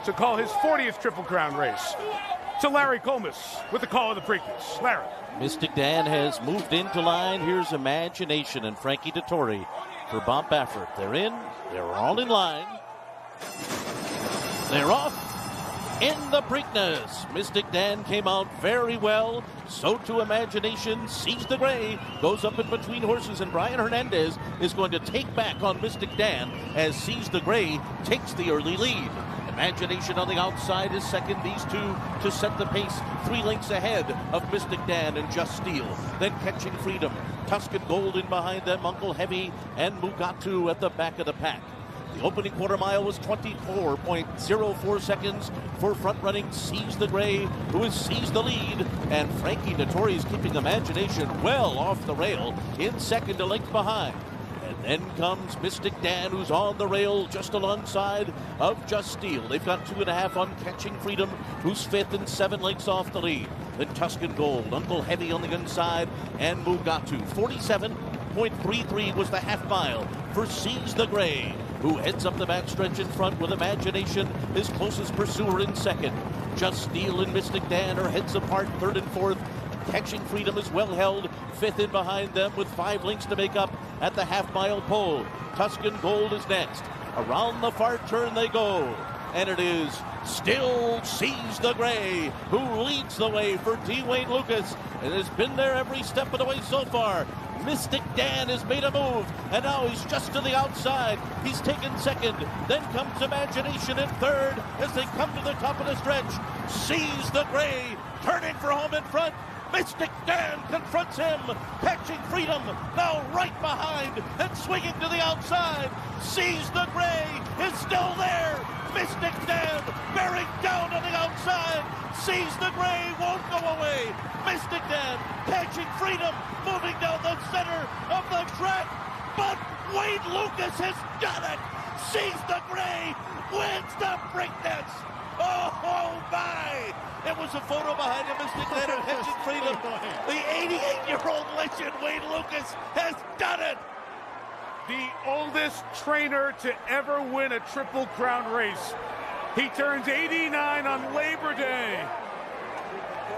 to call his 40th Triple Crown race. So Larry Comas with the call of the Preakness. Larry. Mystic Dan has moved into line. Here's Imagination and Frankie Dettori for Bob Baffert. They're in. They're all in line. They're off in the Preakness. Mystic Dan came out very well. So to Imagination. Sees the gray. Goes up in between horses, and Brian Hernandez is going to take back on Mystic Dan as Sees the Gray takes the early lead. Imagination on the outside is second. These two to set the pace 3 lengths ahead of Mystic Dan and Just Steel. Then Catching Freedom. Tuscan Gold in behind them. Uncle Heavy and Mugatu at the back of the pack. The opening quarter mile was 24.04 seconds for front-running Sees the Gray, who has seized the lead. And Frankie Dettori is keeping Imagination well off the rail in second, a length behind. And then comes Mystic Dan, who's on the rail just alongside of Just Steel. They've got 2.5 on Catching Freedom, who's fifth and 7 lengths off the lead. Then Tuscan Gold, Uncle Heavy on the inside, and Mugatu. 47.33 was the half mile for Sees the Gray, who heads up the backstretch in front with Imagination, his closest pursuer, in second. Just Steel and Mystic Dan are heads apart, third and fourth. Catching Freedom is well held, fifth in behind them with 5 lengths to make up at the half-mile pole. Tuscan Gold is next. Around the far turn they go, and it is still Sees the Gray who leads the way for D. Wayne Lucas, and has been there every step of the way so far. Mystic Dan has made a move, and now he's just to the outside. He's taken second. Then comes Imagination in third as they come to the top of the stretch. Sees the Gray turning for home in front. Mystic Dan confronts him. Catching Freedom now right behind and swinging to the outside. Sees the Gray is still there. Mystic Dan bearing down on the outside. Sees the Gray won't go away. Mystic Dan Catching Freedom moving down the center of the track. But Wayne Lucas has done it. Sees the Gray wins the Preakness. Oh my! It was a photo behind him, Mystic Dan and Catching Freedom. The 88-year-old legend Wayne Lucas has done it. The oldest trainer to ever win a Triple Crown race. He turns 89 on Labor Day.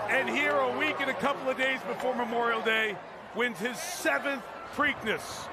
And here, a week and a couple of days before Memorial Day, wins his 7th Preakness.